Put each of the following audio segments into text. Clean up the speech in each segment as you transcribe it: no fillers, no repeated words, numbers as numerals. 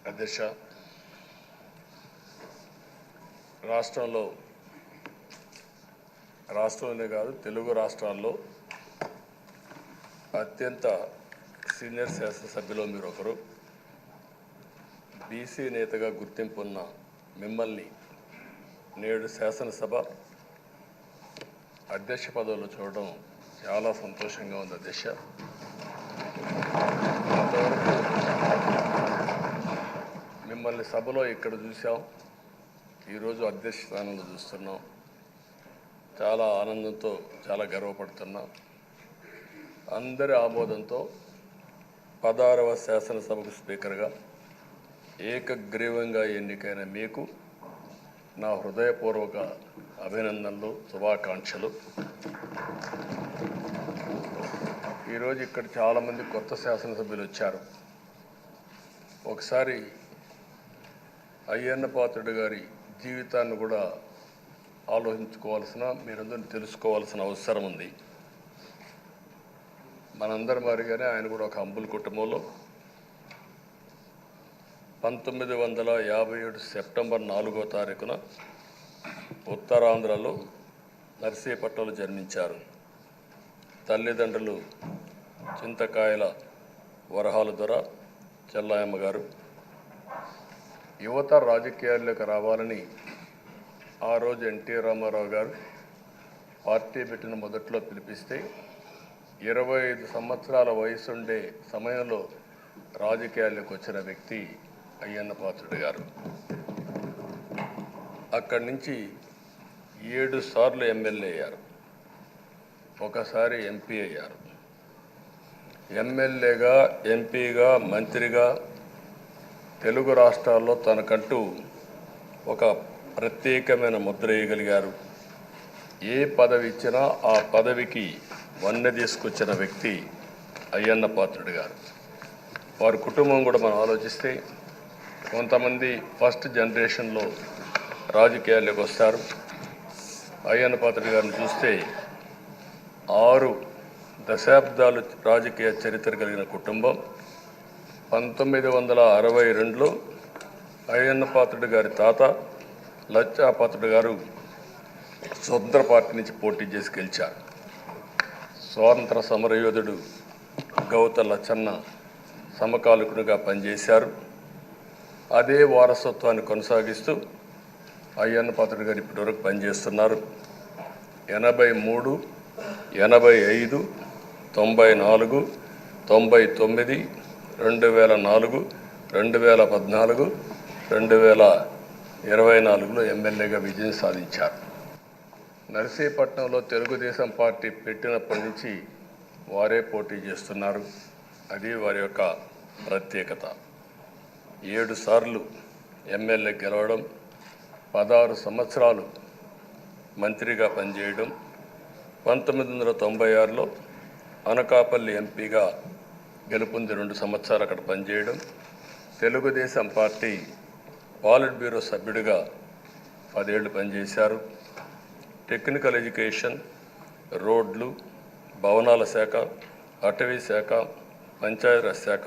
అధ్యక్ష, రాష్ట్రంలోనే కాదు తెలుగు రాష్ట్రాల్లో అత్యంత సీనియర్ శాసనసభ్యులు మీరు ఒకరు. బీసీ నేతగా గుర్తింపు ఉన్న మిమ్మల్ని నేడు శాసనసభ అధ్యక్ష పదవిలో చూడడం చాలా సంతోషంగా ఉంది అధ్యక్ష. అంతవరకు మిమ్మల్ని సభలో ఇక్కడ చూసాం, ఈరోజు అధ్యక్ష స్థానంలో చూస్తున్నాం. చాలా ఆనందంతో చాలా గర్వపడుతున్నాం. అందరి ఆమోదంతో 16వ శాసనసభకు స్పీకర్గా ఏకగ్రీవంగా ఎన్నికైన మీకు నా హృదయపూర్వక అభినందనలు, శుభాకాంక్షలు. ఈరోజు ఇక్కడ చాలామంది కొత్త శాసనసభ్యులు వచ్చారు. ఒకసారి అయ్యన్న పాత్రుడు గారి జీవితాన్ని కూడా ఆలోచించుకోవాల్సిన, మీరందరూ తెలుసుకోవాల్సిన అవసరం ఉంది. మనందరి మాదిరిగానే ఆయన కూడా ఒక హంబుల్ కుటుంబంలో 1957 సెప్టెంబర్ 4వ తారీఖున ఉత్తరాంధ్రలో నర్సీపట్నంలో జన్మించారు. తల్లిదండ్రులు చింతకాయల వరహాల దొర చెల్లాయమ్మ గారు. యువత రాజకీయాల్లోకి రావాలని ఆ రోజు ఎన్టీ రామారావు గారు పార్టీ పెట్టిన మొదట్లో పిలిపిస్తే 25 సంవత్సరాల వయసుండే సమయంలో రాజకీయాల్లోకి వచ్చిన వ్యక్తి అయ్యన్న పాత్రుడు గారు. అక్కడి నుంచి 7 సార్లు ఎమ్మెల్యే అయ్యారు, ఒకసారి ఎంపీ అయ్యారు. ఎమ్మెల్యేగా, ఎంపీగా, మంత్రిగా తెలుగు రాష్ట్రాల్లో తనకంటూ ఒక ప్రత్యేకమైన ముద్ర వేయగలిగారు. ఏ పదవి ఇచ్చినా ఆ పదవికి వన్నె తీసుకొచ్చిన వ్యక్తి అయ్యన్న పాత్రుడు గారు. వారి కుటుంబం కూడా మనం ఆలోచిస్తే కొంతమంది ఫస్ట్ జనరేషన్లో రాజకీయాల్లోకి వస్తారు. అయ్యన్న పాత్రుడు గారిని చూస్తే 6 దశాబ్దాలు రాజకీయ చరిత్ర కలిగిన కుటుంబం. 1962లో అయ్యన్న పాత్రుడు గారి తాత లచ్చా పాత్రుడు గారు స్వతంత్ర పార్టీ నుంచి పోటీ చేసి గెలిచారు. స్వాతంత్ర సమరయోధుడు గౌత లచ్చన్న సమకాలికునిగా పనిచేశారు. అదే వారసత్వాన్ని కొనసాగిస్తూ అయ్యన్న పాత్రుడు గారు ఇప్పటివరకు పనిచేస్తున్నారు. 83, 85, 94, 99, 2004, 2014, 2024లో ఎమ్మెల్యేగా విజయం సాధించారు. నర్సీపట్నంలో తెలుగుదేశం పార్టీ పెట్టినప్పటి నుంచి వారే పోటీ చేస్తున్నారు. అది వారి యొక్క ప్రత్యేకత. 7 సార్లు ఎమ్మెల్యే గెలవడం, 16 సంవత్సరాలు మంత్రిగా పనిచేయడం, 1996లో అనకాపల్లి ఎంపీగా గెలుపొంది 2 సంవత్సరాలు అక్కడ పనిచేయడం, తెలుగుదేశం పార్టీ పాలిట్ బ్యూరో సభ్యుడిగా 10 ఏళ్ళు పనిచేశారు. టెక్నికల్ ఎడ్యుకేషన్, రోడ్లు, భవనాల శాఖ, అటవీ శాఖ, పంచాయతీరాజ్ శాఖ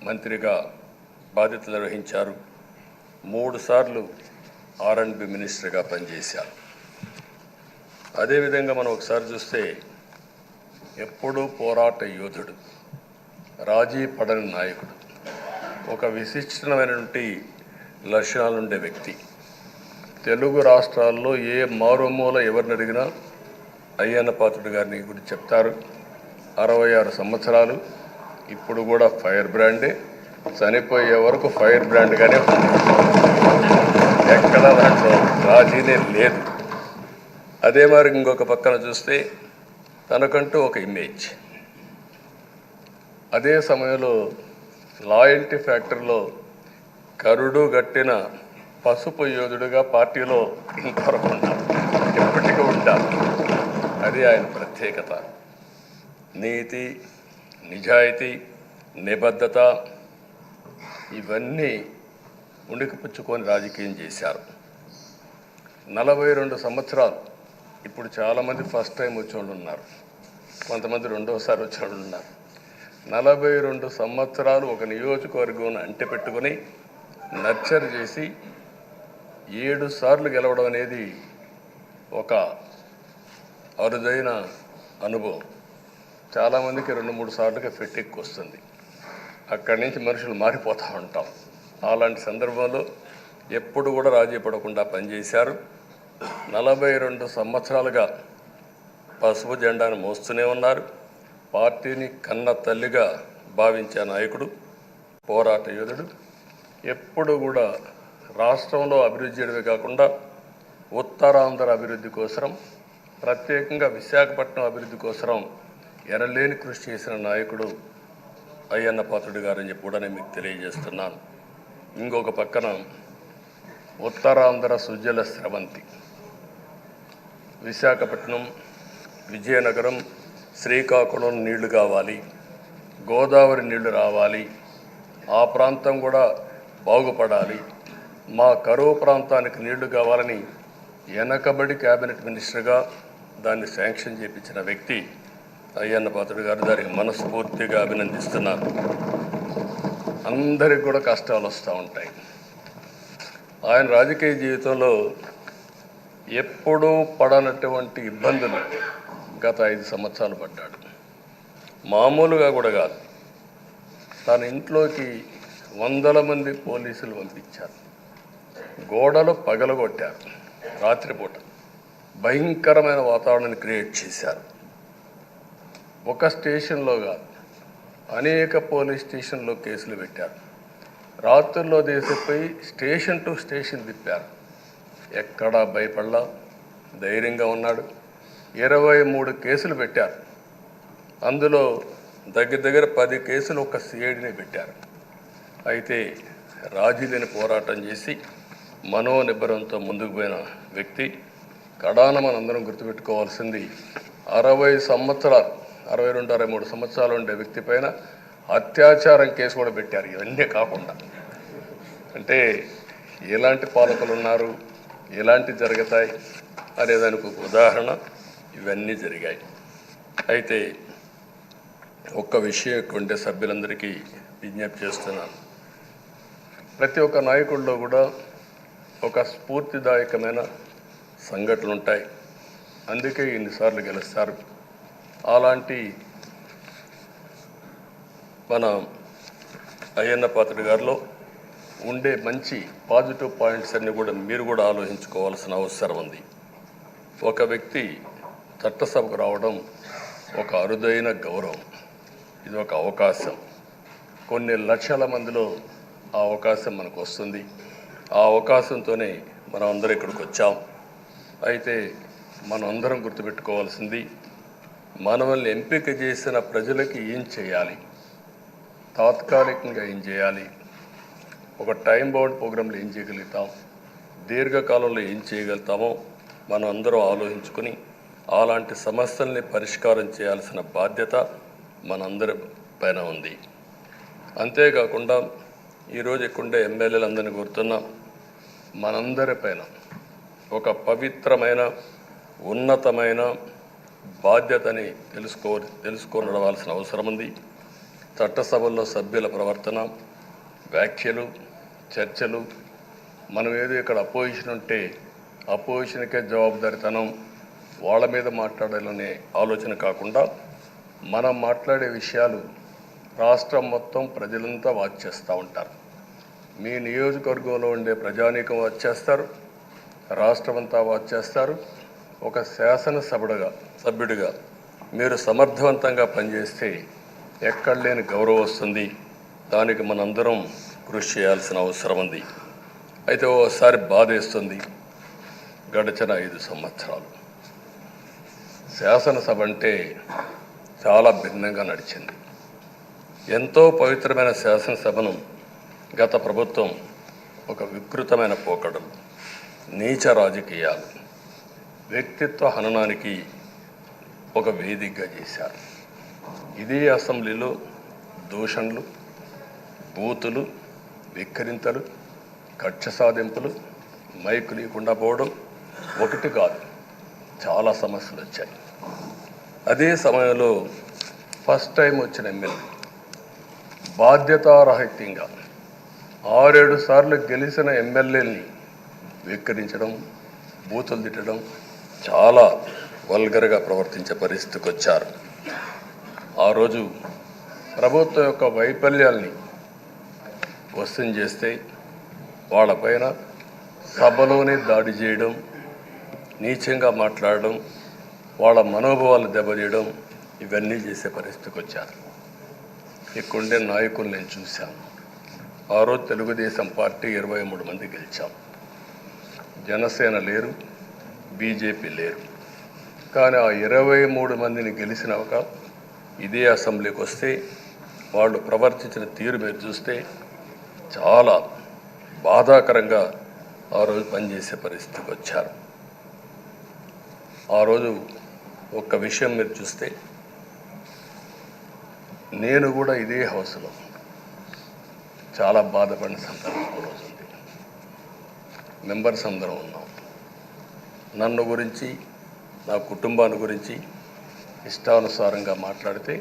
మంత్రిగా బాధ్యతలు నిర్వహించారు. 3 సార్లు R&B మినిస్టర్గా పనిచేశారు. అదేవిధంగా మనం ఒకసారి చూస్తే ఎప్పుడూ పోరాట యోధుడు, రాజీ పడని నాయకుడు, ఒక విశిష్టమైనటువంటి లక్షణాలుండే వ్యక్తి. తెలుగు రాష్ట్రాల్లో ఏ మారుమూల ఎవరిని అడిగినా అయ్యన్న పాత్రుడు గారిని గురించి చెప్తారు. 66 సంవత్సరాలు, ఇప్పుడు కూడా ఫైర్ బ్రాండే, చనిపోయే వరకు ఫైర్ బ్రాండ్గానే ఉంది. ఎక్కడ దాంట్లో రాజీనే లేదు. అదే మరి ఇంకొక పక్కన చూస్తే తనకంటూ ఒక ఇమేజ్. అదే సమయంలో లాయల్టీ ఫ్యాక్టరీలో కరుడు గట్టిన పసుపు యోధుడుగా పార్టీలో ఇంతవరకు ఉంటారు, ఎప్పటికీ ఉంటారు. అది ఆయన ప్రత్యేకత. నీతి, నిజాయితీ, నిబద్ధత ఇవన్నీ ఉణికిపుచ్చుకొని రాజకీయం చేశారు. 42 సంవత్సరాలు. ఇప్పుడు చాలామంది ఫస్ట్ టైం వచ్చేవాళ్ళు ఉన్నారు, కొంతమంది రెండోసారి వచ్చేవాళ్ళు ఉన్నారు. 42 సంవత్సరాలు ఒక నియోజకవర్గం అంటిపెట్టుకుని నర్చర్ చేసి 7 సార్లు గెలవడం అనేది ఒక అరుదైన అనుభవం. చాలామందికి 2-3 సార్లుగా ఫెట్టెక్కి వస్తుంది. అక్కడి నుంచి మనుషులు మారిపోతూ ఉంటాం. అలాంటి సందర్భంలో ఎప్పుడు కూడా రాజీ పడకుండా పనిచేశారు. 42 సంవత్సరాలుగా పసుపు జెండాను మోస్తూనే ఉన్నారు. పార్టీని కన్న తల్లిగా భావించే నాయకుడు, పోరాట యోధుడు. ఎప్పుడు కూడా రాష్ట్రంలో అభివృద్ధి చేయడమే కాకుండా ఉత్తరాంధ్ర అభివృద్ధి కోసం, ప్రత్యేకంగా విశాఖపట్నం అభివృద్ధి కోసం ఎనలేని కృషి చేసిన నాయకుడు అయ్యన్న పాత్రుడు గారని చెప్పి కూడా నేను మీకు తెలియజేస్తున్నాను. ఇంకొక పక్కన ఉత్తరాంధ్ర సుజల స్రవంతి, విశాఖపట్నం, విజయనగరం, శ్రీకాకుళం నీళ్లు కావాలి, గోదావరి నీళ్లు రావాలి, ఆ ప్రాంతం కూడా బాగుపడాలి, మా కరువు ప్రాంతానికి నీళ్లు కావాలని వెనకబడి క్యాబినెట్ మినిస్టర్గా దాన్ని శాంక్షన్ చేయించిన వ్యక్తి అయ్యన్న పాత్రుడు గారు. దానికి మనస్ఫూర్తిగా అభినందిస్తున్నాను. అందరికి కూడా కష్టాలు వస్తూ ఉంటాయి. ఆయన రాజకీయ జీవితంలో ఎప్పుడూ పడనటువంటి ఇబ్బందులు గత 5 సంవత్సరాలు పడ్డాడు. మామూలుగా కూడా కాదు. తన ఇంట్లోకి 100 మంది పోలీసులు పంపించారు. గోడలు పగలగొట్టారు. రాత్రిపూట భయంకరమైన వాతావరణాన్ని క్రియేట్ చేశారు. ఒక స్టేషన్లో కాదు, అనేక పోలీస్ స్టేషన్లో కేసులు పెట్టారు. రాత్రుల్లో దేశపోయి స్టేషన్ టు స్టేషన్ తిప్పారు. ఎక్కడా భయపడలా, ధైర్యంగా ఉన్నాడు. 23 కేసులు పెట్టారు. అందులో దగ్గర 10 కేసులు ఒక సిఐడిని పెట్టారు. అయితే రాజీ లేని పోరాటం చేసి మనోనిబ్బరంతో ముందుకు పోయిన వ్యక్తి. కడాన మనందరం గుర్తుపెట్టుకోవాల్సింది 60 సంవత్సరాలు, 62-63 సంవత్సరాలు ఉండే వ్యక్తి పైన అత్యాచారం కేసు కూడా పెట్టారు. ఇవన్నీ కాకుండా అంటే ఎలాంటి పాలకులు ఉన్నారు, ఎలాంటి జరుగుతాయి అనేదానికి ఒక ఉదాహరణ ఇవన్నీ జరిగాయి. అయితే ఒక్క విషయం ఉండే సభ్యులందరికీ విజ్ఞప్తి చేస్తున్నాను. ప్రతి ఒక్క నాయకుడిలో కూడా ఒక స్ఫూర్తిదాయకమైన సంఘటనలు ఉంటాయి. అందుకే ఇన్నిసార్లు గెలుస్తారు. అలాంటి మన అయ్యన్న పాత్రుడు గారిలో ఉండే మంచి పాజిటివ్ పాయింట్స్ అన్నీ కూడా మీరు కూడా ఆలోచించుకోవాల్సిన అవసరం ఉంది. ఒక వ్యక్తి చట్టసభకు రావడం ఒక అరుదైన గౌరవం. ఇది ఒక అవకాశం. కొన్ని లక్షల మందిలో ఆ అవకాశం మనకు వస్తుంది. ఆ అవకాశంతోనే మనం అందరం ఇక్కడికి వచ్చాం. అయితే మనం అందరం గుర్తుపెట్టుకోవాల్సింది, మనల్ని ఎంపిక చేసిన ప్రజలకి ఏం చేయాలి, తాత్కాలికంగా ఏం చేయాలి, ఒక టైం బౌండ్ ప్రోగ్రాంలో ఏం చేయగలుగుతాం, దీర్ఘకాలంలో ఏం చేయగలుగుతామో మనం అందరం ఆలోచించుకొని అలాంటి సమస్యల్ని పరిష్కారం చేయాల్సిన బాధ్యత మనందరి పైన ఉంది. అంతేకాకుండా ఈరోజు ఎక్కుండే ఎమ్మెల్యేలందరినీ కోరుతున్నాం, మనందరి పైన ఒక పవిత్రమైన ఉన్నతమైన బాధ్యతని తెలుసుకొని నడవాల్సిన అవసరం ఉంది. చట్టసభల్లో సభ్యుల ప్రవర్తన, వ్యాఖ్యలు, చర్చలు, మనం ఏదో ఇక్కడ అపోజిషన్ ఉంటే అపోజిషన్కే జవాబుదారితనం, వాళ్ళ మీద మాట్లాడాలనే ఆలోచన కాకుండా మనం మాట్లాడే విషయాలు రాష్ట్రం మొత్తం ప్రజలంతా వాచ్ చేస్తూ ఉంటారు. మీ నియోజకవర్గంలో ఉండే ప్రజానీకం వాచ్ చేస్తారు, రాష్ట్రమంతా వాచ్ చేస్తారు. ఒక సభ్యుడిగా మీరు సమర్థవంతంగా పనిచేస్తే ఎక్కడ లేని గౌరవం వస్తుంది. దానికి మనందరం కృషి చేయాల్సిన అవసరం ఉంది. అయితే ఓసారి బాధేస్తుంది, గడిచిన 5 సంవత్సరాలు శాసనసభ అంటే చాలా భిన్నంగా నడిచింది. ఎంతో పవిత్రమైన శాసనసభను గత ప్రభుత్వం ఒక వికృతమైన పోకడలు, నీచ రాజకీయాలు, వ్యక్తిత్వ హననానికి ఒక వేదికగా చేశారు. ఇదే అసెంబ్లీలో దూషణలు, బూతులు, విక్కరింతలు, కక్ష సాధింపులు, మైకు లేకుండా పోవడం ఒకటి కాదు, చాలా సమస్యలు వచ్చాయి. అదే సమయంలో ఫస్ట్ టైం వచ్చిన ఎమ్మెల్యే బాధ్యతారాహిత్యంగా 6-7 సార్లు గెలిచిన ఎమ్మెల్యేలని వెక్కిరించడం, బూతులు తిట్టడం, చాలా వల్గర్గా ప్రవర్తించే పరిస్థితికి వచ్చారు. ఆ రోజు ప్రభుత్వం యొక్క వైఫల్యాల్ని క్వశ్చన్ చేస్తే వాళ్ళపైన సభలోనే దాడి చేయడం, నీచంగా మాట్లాడడం, వాళ్ళ మనోభావాలు దెబ్బతీయడం, ఇవన్నీ చేసే పరిస్థితికి వచ్చారు. ఇక్కడుండే నాయకులు నేను చూశాను. ఆ రోజు తెలుగుదేశం పార్టీ 23 మంది గెలిచాం. జనసేన లేరు, బీజేపీ లేరు. కానీ ఆ 23 మందిని గెలిచినాక ఇదే అసెంబ్లీకి వస్తే వాళ్ళు ప్రవర్తించిన తీరు మీరు చూస్తే చాలా బాధాకరంగా ఆ రోజు పనిచేసే పరిస్థితికి వచ్చారు. ఆ రోజు ఒక్క విషయం మీరు చూస్తే, నేను కూడా ఇదే హౌస్లో చాలా బాధపడిన సందర్భం రోజు ఉంది. మెంబర్స్ అందరం ఉన్నాం. నన్ను గురించి, నా కుటుంబాన్ని గురించి ఇష్టానుసారంగా మాట్లాడితే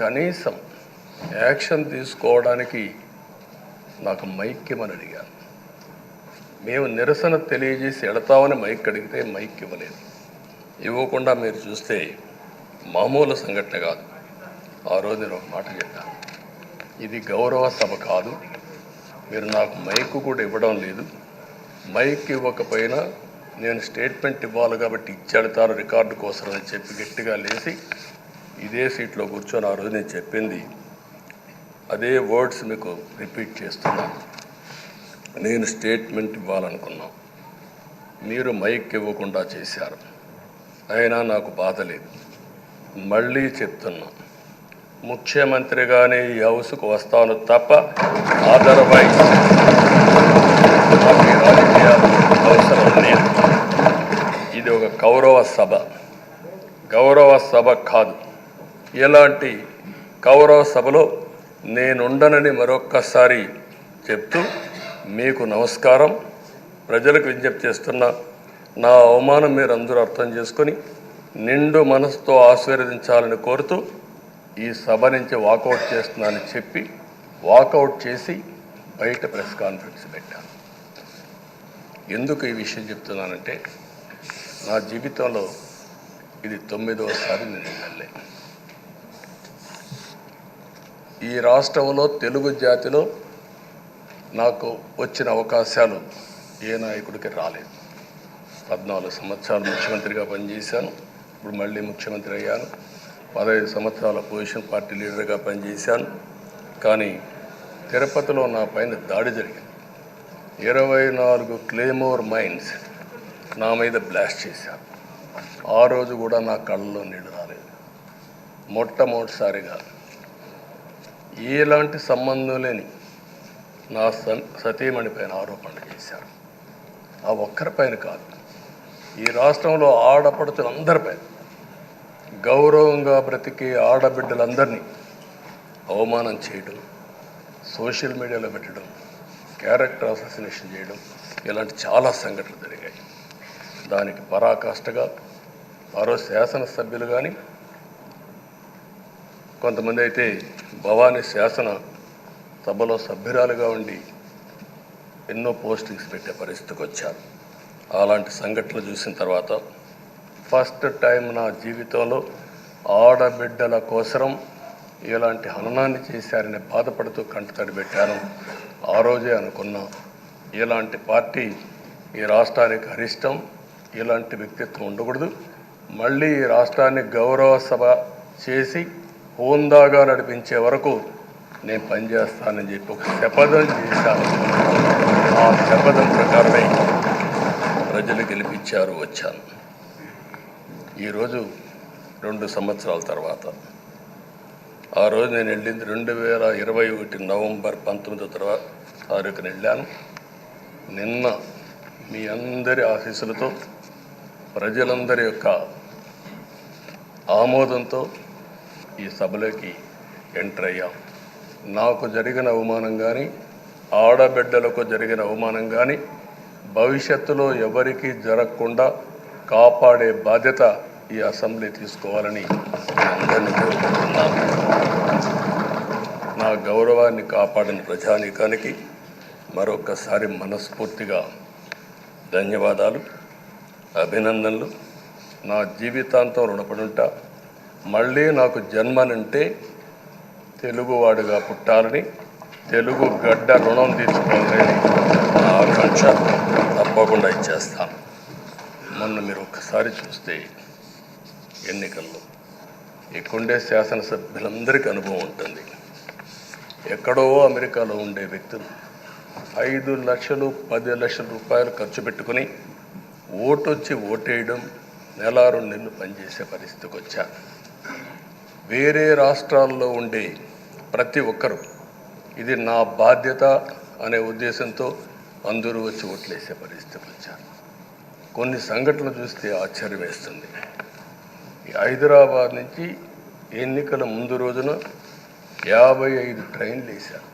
కనీసం యాక్షన్ తీసుకోవడానికి నాకు మైక్ ఇవ్వమని అడిగాను. మేము నిరసన తెలియజేసి ఎడతామని మైక్ అడిగితే మైక్ ఇవ్వలేదు. ఇవ్వకుండా మీరు చూస్తే మామూలు సంఘటన కాదు. ఆ రోజు నేను ఒక మాట చెప్పాను, ఇది గౌరవ సభ కాదు, మీరు నాకు మైక్ కూడా ఇవ్వడం లేదు. మైక్ ఇవ్వకపోయినా నేను స్టేట్మెంట్ ఇవ్వాలి కాబట్టి ఇచ్చేడతాను రికార్డు కోసం అని చెప్పి గట్టిగా లేచి ఇదే సీట్లో కూర్చొని ఆ రోజు నేను చెప్పింది అదే వర్డ్స్ మీకు రిపీట్ చేస్తున్నాను. నేను స్టేట్మెంట్ ఇవ్వాలనుకున్నాను, మీరు మైక్ ఇవ్వకుండా చేశారు. అయినా నాకు బాధ లేదు. మళ్ళీ చెప్తున్నా, ముఖ్యమంత్రిగానే ఈ హౌస్కు వస్తాను తప్ప అదర్వైజ్ రాజకీయాలు అవసరం లేదు. ఇది ఒక గౌరవ సభ కాదు. ఇలాంటి గౌరవ సభలో నేనుండనని మరొక్కసారి చెప్తూ మీకు నమస్కారం. ప్రజలకు విజ్ఞప్తి చేస్తున్నా, నా అవమానం మీరు అందరూ అర్థం చేసుకొని నిండు మనసుతో ఆశీర్వదించాలని కోరుతూ ఈ సభ నుంచి వాకౌట్ చేస్తున్నానని చెప్పి వాకౌట్ చేసి బయట ప్రెస్ కాన్ఫరెన్స్ పెట్టాను. ఎందుకు ఈ విషయం చెప్తున్నానంటే, నా జీవితంలో ఇది 9వసారి నేను ఎమ్మెల్యే. ఈ రాష్ట్రంలో తెలుగు జాతిలో నాకు వచ్చిన అవకాశాలు ఏ నాయకుడికి రాలేదు. 14 సంవత్సరాలు ముఖ్యమంత్రిగా పనిచేశాను. ఇప్పుడు మళ్ళీ ముఖ్యమంత్రి అయ్యాను. 15 సంవత్సరాల పొజిషన్ పార్టీ లీడర్గా పనిచేశాను. కానీ తిరుపతిలో నా పైన దాడి జరిగింది. 24 క్లేమోర్ మైన్స్ నా మీద బ్లాస్ట్ చేశారు. ఆ రోజు కూడా నా కళ్ళలో నీళ్ళు రాలేదు. మొట్టమొదటిసారిగా ఎలాంటి సంబంధం లేని నా సతీమణి పైన ఆరోపణలు చేశారు. ఆ ఒక్కరిపైన కాదు, ఈ రాష్ట్రంలో ఆడపడుచులందరిపైన, గౌరవంగా బ్రతికే ఆడబిడ్డలందరినీ అవమానం చేయడం, సోషల్ మీడియాలో పెట్టడం, క్యారెక్టర్ అసాసినేషన్ చేయడం, ఇలాంటి చాలా సంఘటనలు జరిగాయి. దానికి పరాకాష్ఠగా మరో శాసనసభ్యులు కానీ, కొంతమంది అయితే భవానీ శాసన సభలో సభ్యురాలుగా ఉండి ఎన్నో పోస్టింగ్స్ పెట్టే పరిస్థితికి వచ్చారు. అలాంటి సంఘటనలు చూసిన తర్వాత ఫస్ట్ టైం నా జీవితంలో ఆడబిడ్డల కోసరం ఇలాంటి హననాన్ని చేశారని బాధపడుతూ కంటతడి పెట్టాను. ఆ రోజే అనుకున్నా, ఇలాంటి పార్టీ ఈ రాష్ట్రానికి అరిష్టం, ఇలాంటి వ్యక్తిత్వం ఉండకూడదు. మళ్ళీ ఈ రాష్ట్రాన్ని గౌరవ సభ చేసి హోందాగా నడిపించే వరకు నేను పనిచేస్తానని చెప్పి ఒక శపథం చేశాను. ఆ శపథం ప్రకారమే ప్రజలు గెలిపించారు, వచ్చాను. ఈరోజు 2 సంవత్సరాల తర్వాత, ఆ రోజు నేను వెళ్ళింది 2021 నవంబర్ 19వ తారీఖున వెళ్ళాను. నిన్న మీ అందరి ఆశీస్సులతో, ప్రజలందరి యొక్క ఆమోదంతో ఈ సభలోకి ఎంటర్ అయ్యాం. నాకు జరిగిన అవమానం కానీ, ఆడబిడ్డలకు జరిగిన అవమానం కానీ భవిష్యత్తులో ఎవరికీ జరగకుండా కాపాడే బాధ్యత ఈ అసెంబ్లీ తీసుకోవాలని అందరినీ కోరుకుంటున్నాను. నా గౌరవాన్ని కాపాడిన ప్రజానీకానికి మరొకసారి మనస్ఫూర్తిగా ధన్యవాదాలు, అభినందనలు. నా జీవితాంతం రుణపడి ఉంటా. మళ్ళీ నాకు జన్మనంటే తెలుగువాడుగా పుట్టాలని, తెలుగు గడ్డ రుణం తీర్చుకోవాలని నా ఆకాంక్ష. తప్పకుండా ఇచ్చేస్తాను. మొన్న మీరు ఒక్కసారి చూస్తే ఎన్నికల్లో ఇక్కడుండే శాసనసభ్యులందరికీ అనుభవం ఉంటుంది. ఎక్కడో అమెరికాలో ఉండే వ్యక్తులు 5 లక్షలు 10 లక్షల రూపాయలు ఖర్చు పెట్టుకుని ఓటొచ్చి ఓటేయడం, నెల 2 నెలలు పనిచేసే పరిస్థితికి వచ్చారు. వేరే రాష్ట్రాల్లో ఉండే ప్రతి ఒక్కరూ ఇది నా బాధ్యత అనే ఉద్దేశంతో అందరూ వచ్చి ఓట్లేసే పరిస్థితికి వచ్చారు. కొన్ని సంఘటనలు చూస్తే ఆశ్చర్యం వేస్తుంది. హైదరాబాద్ నుంచి ఎన్నికల ముందు రోజున 55 ట్రైన్లు వేశారు.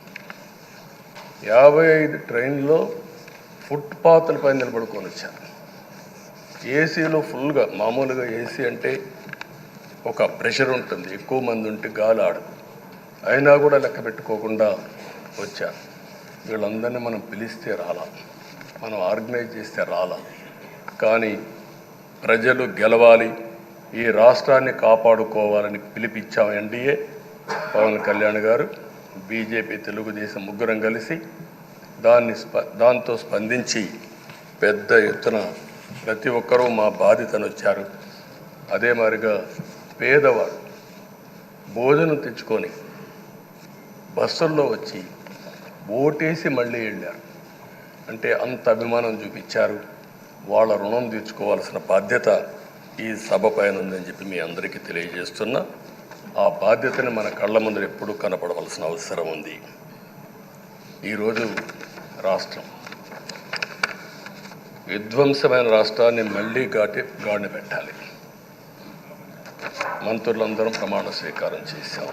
55 ట్రైన్లో ఫుట్పాత్ల పైన నిలబడుకొని వచ్చారు. ఏసీలో ఫుల్గా, మామూలుగా ఏసీ అంటే ఒక ప్రెషర్ ఉంటుంది, ఎక్కువ మంది ఉంటే గాలి ఆడదు. అయినా కూడా లెక్క పెట్టుకోకుండా వచ్చారు. వీళ్ళందరినీ మనం పిలిస్తే రాలా, మనం ఆర్గనైజ్ చేస్తే రాలా. కానీ ప్రజలు గెలవాలి, ఈ రాష్ట్రాన్ని కాపాడుకోవాలని పిలిపించాం. ఎన్డీఏ, పవన్ కళ్యాణ్ గారు, బీజేపీ, తెలుగుదేశం ముగ్గురం కలిసి దాంతో స్పందించి పెద్ద ఎత్తున ప్రతి ఒక్కరూ మా బాధ్యతను వచ్చారు. అదే మాదిరిగా పేదవాడు భోజనం తెచ్చుకొని బస్సుల్లో వచ్చి ఓటేసి మళ్ళీ వెళ్ళారు. అంటే అంత అభిమానం చూపించారు. వాళ్ళ రుణం తీర్చుకోవాల్సిన బాధ్యత ఈ సభ పైన ఉందని చెప్పి మీ అందరికీ తెలియజేస్తున్నా. ఆ బాధ్యతని మన కళ్ళ ముందు ఎప్పుడూ కనపడవలసిన అవసరం ఉంది. ఈరోజు రాష్ట్రం విధ్వంసమైన రాష్ట్రాన్ని మళ్ళీ గాడిన పెట్టాలి. మంత్రులందరం ప్రమాణ స్వీకారం చేశాం,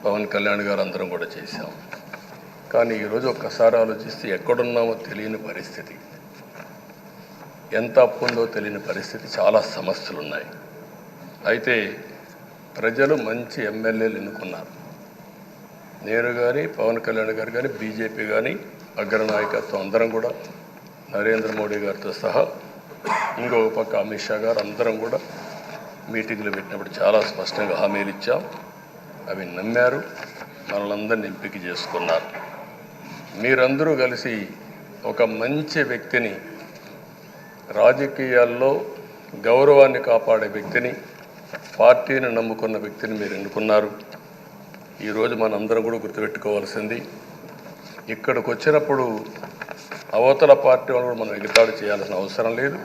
పవన్ కళ్యాణ్ గారు అందరం కూడా చేశాం. కానీ ఈరోజు ఒక్కసారి ఆలోచిస్తే ఎక్కడున్నామో తెలియని పరిస్థితి, ఎంత అప్పు ఉందో తెలియని పరిస్థితి, చాలా సమస్యలు ఉన్నాయి. అయితే ప్రజలు మంచి ఎమ్మెల్యేలు ఎన్నుకున్నారు. నేను కానీ, పవన్ కళ్యాణ్ గారు కానీ, బీజేపీ కానీ, అగ్రనాయకత్వం అందరం కూడా, నరేంద్ర మోడీ గారితో సహా ఇంకొక పక్క అమిత్ షా గారు అందరం కూడా మీటింగ్లు పెట్టినప్పుడు చాలా స్పష్టంగా హామీలు ఇచ్చాం. అవి నమ్మారు, మనలందరినీ ఎంపిక చేసుకున్నారు. మీరందరూ కలిసి ఒక మంచి వ్యక్తిని, రాజకీయాల్లో గౌరవాన్ని కాపాడే వ్యక్తిని, పార్టీని నమ్ముకున్న వ్యక్తిని మీరు ఎన్నుకున్నారు. ఈరోజు మనందరం కూడా గుర్తుపెట్టుకోవాల్సింది, ఇక్కడికి వచ్చినప్పుడు అవతల పార్టీ వాళ్ళు కూడా మనం ఎగతాళి చేయాల్సిన అవసరం లేదు.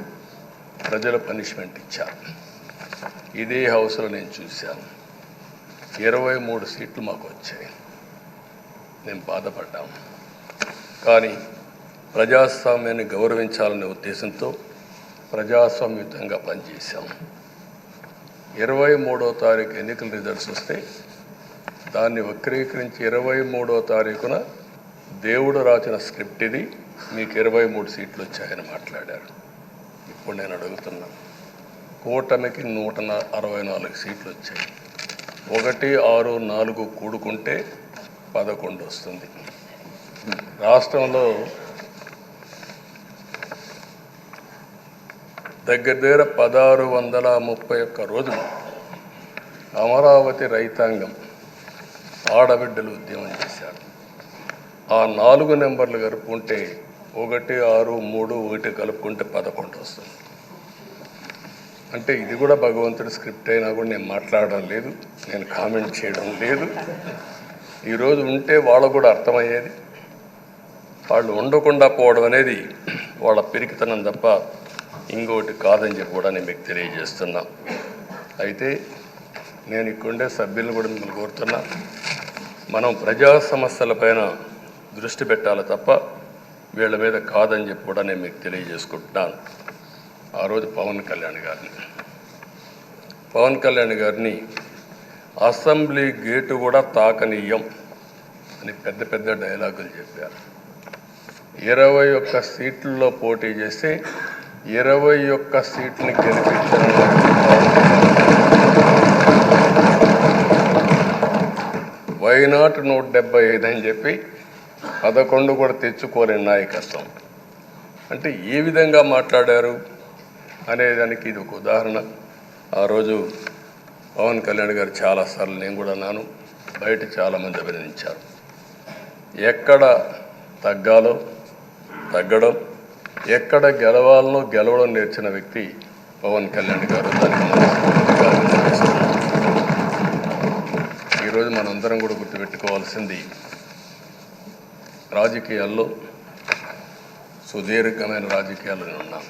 ప్రజలు పనిష్మెంట్ ఇచ్చారు. ఇదే హౌస్లో నేను చూశాను, 23 సీట్లు మాకు వచ్చాయి. నేను బాధపడ్డాము. కానీ ప్రజాస్వామ్యాన్ని గౌరవించాలనే ఉద్దేశంతో ప్రజాస్వామ్యుతంగా పనిచేశాం. 23వ తారీఖు ఎన్నికల రిజల్ట్స్ వస్తే దాన్ని వక్రీకరించి 23వ తారీఖున దేవుడు రాసిన స్క్రిప్ట్ ఇది, మీకు 23 సీట్లు వచ్చాయని మాట్లాడారు. ఇప్పుడు నేను అడుగుతున్నా, కూటమికి 164 సీట్లు వచ్చాయి. 1, 6, 4 కూడుకుంటే 11 వస్తుంది. రాష్ట్రంలో దగ్గర 1631 రోజులు అమరావతి రైతాంగం ఆడబిడ్డలు ఉద్యమం చేశారు. ఆ 4 నెంబర్లు కలుపుకుంటే 1, 6, 3, 1 కలుపుకుంటే 11 వస్తుంది. అంటే ఇది కూడా భగవంతుడి స్క్రిప్ట్ అయినా కూడా నేను మాట్లాడడం లేదు, నేను కామెంట్ చేయడం లేదు. ఈరోజు ఉంటే వాళ్ళకు కూడా అర్థమయ్యేది. వాళ్ళు ఉండకుండా పోవడం అనేది వాళ్ళ పిరికితనం తప్ప ఇంకోటి కాదని చెప్పి కూడా నేను మీకు తెలియజేస్తున్నా. అయితే నేను ఇక్కడుండే సభ్యులను కూడా మిమ్మల్ని కోరుతున్నా, మనం ప్రజా సమస్యలపైన దృష్టి పెట్టాలి తప్ప వీళ్ళ మీద కాదని చెప్పి కూడా నేను మీకు తెలియజేసుకుంటున్నాను. ఆ రోజు పవన్ కళ్యాణ్ గారిని అసెంబ్లీ గేటు కూడా తాకనీయం అని పెద్ద పెద్ద డైలాగులు చెప్పారు. 21 సీట్లలో పోటీ చేస్తే 21 సీట్లని గెలిపించిన వైనాట్ 175 అని చెప్పి 11 కూడా తెచ్చుకోలేని నాయకత్వం. అంటే ఏ విధంగా మాట్లాడారు అనేదానికి ఇది ఒక ఉదాహరణ. ఆ రోజు పవన్ కళ్యాణ్ గారు చాలాసార్లు, నేను కూడా అన్నాను, బయట చాలామంది అభినందించారు. ఎక్కడ తగ్గాలో తగ్గడం, ఎక్కడ గెలవాలనో గెలవడం నేర్చిన వ్యక్తి పవన్ కళ్యాణ్ గారు. దానికి మనస్ఫూర్తిగా అభినందిస్తున్నాను. ఈరోజు మనందరం కూడా గుర్తుపెట్టుకోవాల్సింది, రాజకీయాల్లో సుదీర్ఘమైన రాజకీయాల్లో నేను ఉన్నాను.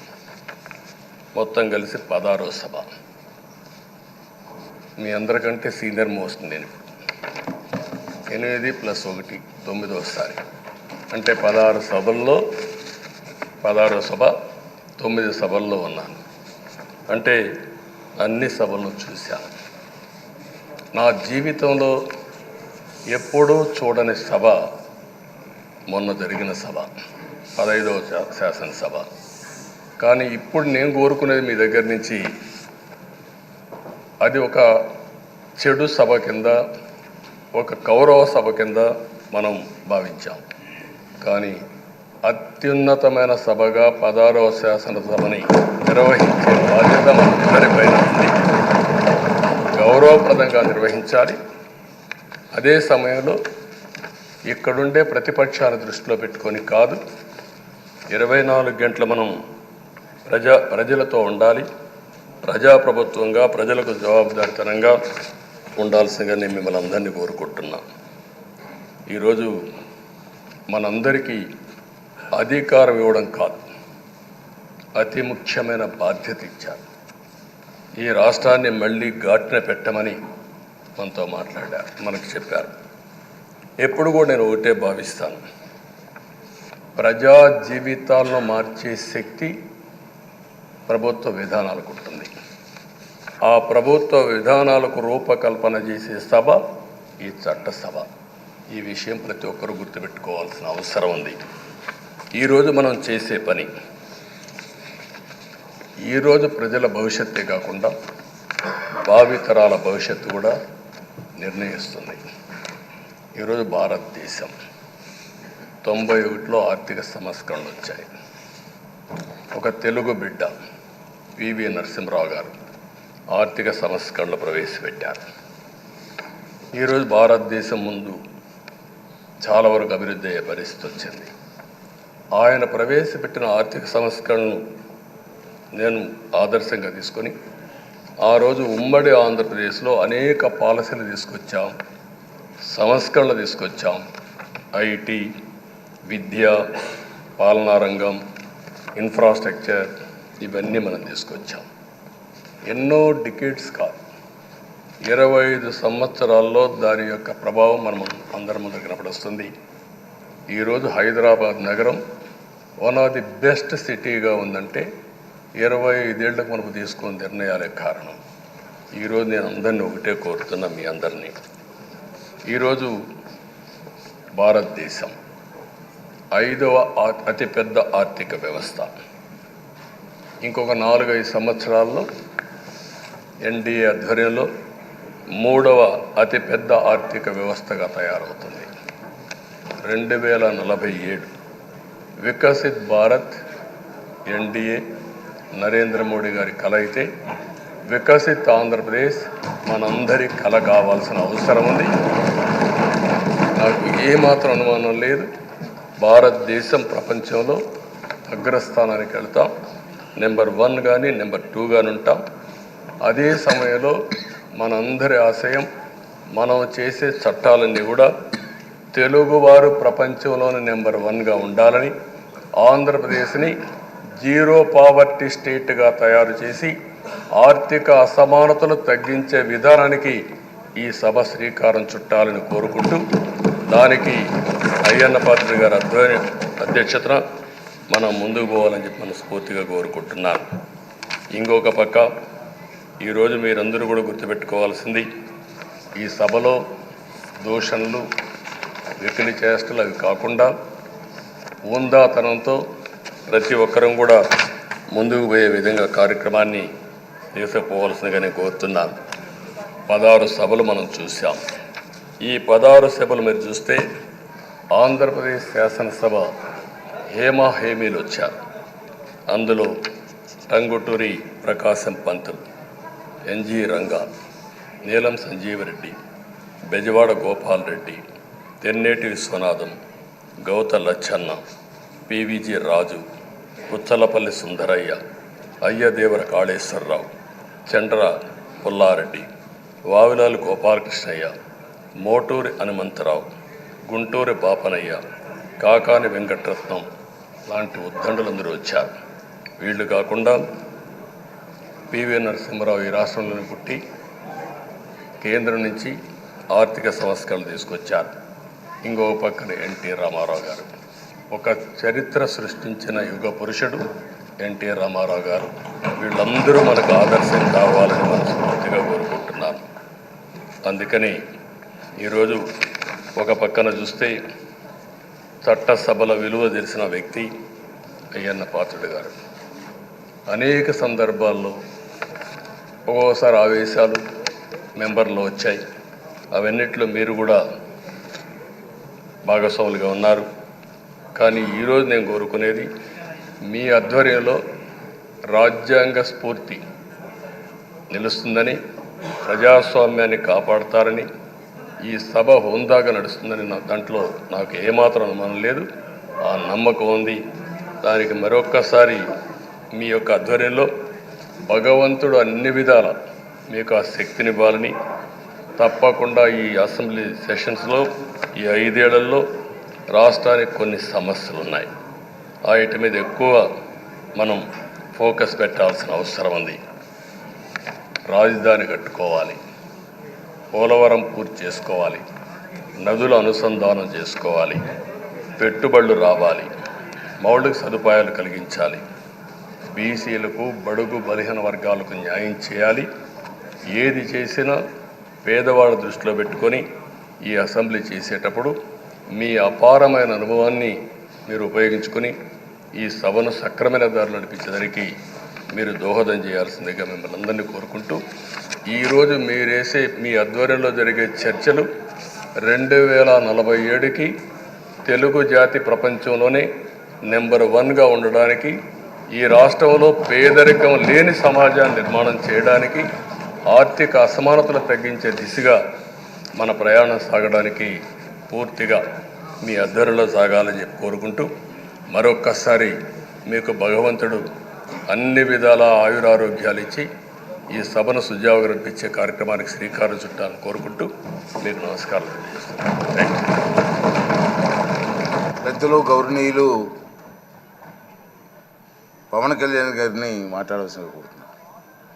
మొత్తం కలిసి 16వ సభ. మీ అందరికంటే సీనియర్ మోస్ట్ నేను. 8 + 1 9వసారి. అంటే 16 సభల్లో 16వ సభ 9 సభల్లో ఉన్నాను. అంటే అన్ని సభలను చూశాను. నా జీవితంలో ఎప్పుడూ చూడని సభ మొన్న జరిగిన సభ, 15వ శాసనసభ. కానీ ఇప్పుడు నేను కోరుకునేది మీ దగ్గర నుంచి, అది ఒక చెడు సభ కింద, ఒక కౌరవ సభ కింద మనం భావించాం. కానీ అత్యున్నతమైన సభగా 16వ శాసనసభని నిర్వహించే బాధ్యత మనందరిపైన ఉంది. గౌరవప్రదంగా నిర్వహించాలి. అదే సమయంలో ఇక్కడుండే ప్రతిపక్షాల దృష్టిలో పెట్టుకొని కాదు, 24 గంటలు మనం ప్రజలతో ఉండాలి. ప్రజాప్రభుత్వంగా ప్రజలకు జవాబుదారితనంగా ఉండాల్సిందిగా నేను మిమ్మల్ని అందరినీ కోరుకుంటున్నా. ఈరోజు మనందరికీ అధికారం ఇవ్వడం కాదు, అతి ముఖ్యమైన బాధ్యత ఇచ్చారు. ఈ రాష్ట్రాన్ని మళ్ళీ ఘాటున పెట్టమని మనతో మాట్లాడారు, మనకు చెప్పారు. ఎప్పుడు కూడా నేను ఒకటే భావిస్తాను, ప్రజా జీవితాలను మార్చే శక్తి ప్రభుత్వ విధానాలకు ఉంటుంది. ఆ ప్రభుత్వ విధానాలకు రూపకల్పన చేసే సభ ఈ చట్టసభ. ఈ విషయం ప్రతి ఒక్కరూ గుర్తుపెట్టుకోవాల్సిన అవసరం ఉంది. ఈరోజు మనం చేసే పని, ఈరోజు ప్రజల భవిష్యత్తే కాకుండా భావితరాల భవిష్యత్తు కూడా నిర్ణయిస్తుంది. ఈరోజు భారతదేశం 91లో ఆర్థిక సంస్కరణలు వచ్చాయి. ఒక తెలుగు బిడ్డ పివి నరసింహరావు గారు ఆర్థిక సంస్కరణలు ప్రవేశపెట్టారు. ఈరోజు భారతదేశం ముందు చాలా వరకు అభివృద్ధి అయ్యే పరిస్థితి వచ్చింది. ఆయన ప్రవేశపెట్టిన ఆర్థిక సంస్కరణను నేను ఆదర్శంగా తీసుకొని ఆ రోజు ఉమ్మడి ఆంధ్రప్రదేశ్లో అనేక పాలసీలు తీసుకొచ్చాం, సంస్కరణలు తీసుకొచ్చాం. ఐటీ, విద్య, పాలనా రంగం, ఇన్ఫ్రాస్ట్రక్చర్, ఇవన్నీ మనం తీసుకొచ్చాం. ఎన్నో డికేడ్స్ కాదు, 25 సంవత్సరాల్లో దాని యొక్క ప్రభావం మనం అందరి ముందు కనపడుస్తుంది. ఈరోజు హైదరాబాద్ నగరం వన్ ఆఫ్ ది బెస్ట్ సిటీగా ఉందంటే 25 ఏళ్లకు మనకు తీసుకున్న నిర్ణయాలే కారణం. ఈరోజు నేను అందరినీ ఒకటే కోరుతున్నా, మీ అందరినీ, ఈరోజు భారతదేశం 5వ అతిపెద్ద ఆర్థిక వ్యవస్థ. ఇంకొక 4-5 సంవత్సరాల్లో ఎన్డీఏ ఆధ్వర్యంలో 3వ అతిపెద్ద ఆర్థిక వ్యవస్థగా తయారవుతుంది. 2047 వికసిత్ భారత్ ఎన్డీఏ నరేంద్ర మోడీ గారి కల అయితే, వికసిత్ ఆంధ్రప్రదేశ్ మనందరి కల కావాల్సిన అవసరం ఉంది. నాకు ఏమాత్రం అనుమానం లేదు, భారతదేశం ప్రపంచంలో అగ్రస్థానానికి వెళ్తాం. నెంబర్ 1 కానీ నెంబర్ 2 కానీ ఉంటాం. అదే సమయంలో మనందరి ఆశయం, మనం చేసే చట్టాలన్నీ కూడా తెలుగువారు ప్రపంచంలోని నెంబర్ 1గా ఉండాలని, ఆంధ్రప్రదేశ్ని జీరో పావర్టీ స్టేట్గా తయారు చేసి ఆర్థిక అసమానతలు తగ్గించే విధానానికి ఈ సభ శ్రీకారం చుట్టాలని కోరుకుంటూ, దానికి అయ్యన్న పాత్రుడు గారి అధ్యక్షతన మనం ముందుకు పోవాలని చెప్పి మనస్ఫూర్తిగా కోరుకుంటున్నాను. ఇంకొక పక్క ఈరోజు మీరందరూ కూడా గుర్తుపెట్టుకోవాల్సింది, ఈ సభలో దూషణలు, వెకిలి చేష్టలు అవి కాకుండా ఉందాతనంతో ప్రతి ఒక్కరం కూడా ముందుకు పోయే విధంగా కార్యక్రమాన్ని తీసుకుపోవాల్సిందిగా నేను కోరుతున్నాను. 16 సభలు మనం చూసాం. ఈ 16 సభలు మీరు చూస్తే ఆంధ్రప్రదేశ్ శాసనసభ హేమీలు వచ్చారు. అందులో టంగుటూరి ప్రకాశం పంతులు, ఎన్జి రంగా, నీలం సంజీవరెడ్డి, బెజవాడ గోపాల్ రెడ్డి, తెన్నేటి విశ్వనాథం, గౌత లచ్చన్న, పివిజి రాజు, ఉచ్చలపల్లి సుందరయ్య, అయ్యదేవర కాళేశ్వరరావు, చండ్ర పుల్లారెడ్డి, వావిలాలు గోపాలకృష్ణయ్య, మోటూరి హనుమంతరావు, గుంటూరి బాపనయ్య, కాకాని వెంకటరత్నం లాంటి ఉద్దండులందరూ వచ్చారు. వీళ్ళు కాకుండా పివి నరసింహారావు ఈ రాష్ట్రంలోని పుట్టి కేంద్రం నుంచి ఆర్థిక సంస్కరణలు తీసుకొచ్చారు. ఇంకో పక్కన ఎన్టీ రామారావు గారు, ఒక చరిత్ర సృష్టించిన యుగ పురుషుడు ఎన్టీ రామారావు గారు. వీళ్ళందరూ మనకు ఆదర్శం కావాలని మనస్ఫూర్తిగా కోరుకుంటున్నాను. అందుకని ఈరోజు ఒక పక్కన చూస్తే చట్టసభల విలువ తెలిసిన వ్యక్తి అయ్యన్న పాత్రుడు గారు. అనేక సందర్భాల్లో ఒక్కోసారి ఆవేశాలు మెంబర్లో వచ్చాయి. అవన్నిట్లో మీరు కూడా భాగస్వాములుగా ఉన్నారు. కానీ ఈరోజు నేను కోరుకునేది మీ ఆధ్వర్యంలో రాజ్యాంగ స్ఫూర్తి నిలుస్తుందని, ప్రజాస్వామ్యాన్ని కాపాడతారని, ఈ సభ హోందాగా నడుస్తుందని దాంట్లో నాకు ఏమాత్రం అనుమానం లేదు. ఆ నమ్మకం ఉంది. దానికి మరొక్కసారి మీ యొక్క ఆధ్వర్యంలో భగవంతుడు అన్ని విధాల మీకు ఆ శక్తినివ్వాలని, తప్పకుండా ఈ అసెంబ్లీ సెషన్స్లో ఈ 5 ఏళ్లలో రాష్ట్రానికి కొన్ని సమస్యలు ఉన్నాయి. వాటి మీద ఎక్కువ మనం ఫోకస్ పెట్టాల్సిన అవసరం ఉంది. రాజధాని కట్టుకోవాలి, పోలవరం పూర్తి చేసుకోవాలి, నదుల అనుసంధానం చేసుకోవాలి, పెట్టుబడులు రావాలి, మౌలిక సదుపాయాలు కలిగించాలి, బీసీలకు, బడుగు బలహీన వర్గాలకు న్యాయం చేయాలి. ఏది చేసినా పేదవాళ్ళ దృష్టిలో పెట్టుకొని ఈ అసెంబ్లీ చేసేటప్పుడు మీ అపారమైన అనుభవాన్ని మీరు ఉపయోగించుకొని ఈ సభను సక్రమైన దారిలో నడిపించడానికి మీరు దోహదం చేయాల్సిందిగా మిమ్మల్ని అందరినీ కోరుకుంటూ, ఈరోజు మీరేసే మీ ఆధ్వర్యంలో జరిగే చర్చలు 2047కి తెలుగు జాతి ప్రపంచంలోనే నెంబర్ 1గా ఉండడానికి, ఈ రాష్ట్రంలో పేదరికం లేని సమాజాన్ని నిర్మాణం చేయడానికి, ఆర్థిక అసమానతలు తగ్గించే దిశగా మన ప్రయాణం సాగడానికి పూర్తిగా మీ ఆధ్వర్యంలో సాగాలని చెప్పి కోరుకుంటూ, మరొక్కసారి మీకు భగవంతుడు అన్ని విధాల ఆయురారోగ్యాలు ఇచ్చి ఈ సభను సుజావుగా నడిపించే కార్యక్రమానికి శ్రీకారం చుట్టాలని కోరుకుంటూ మీకు నమస్కారం తెలియజేస్తున్నాను. పెద్దలు గౌరవనీయులు పవన్ కళ్యాణ్ గారిని మాట్లాడవలసిన కోరుతున్నాను.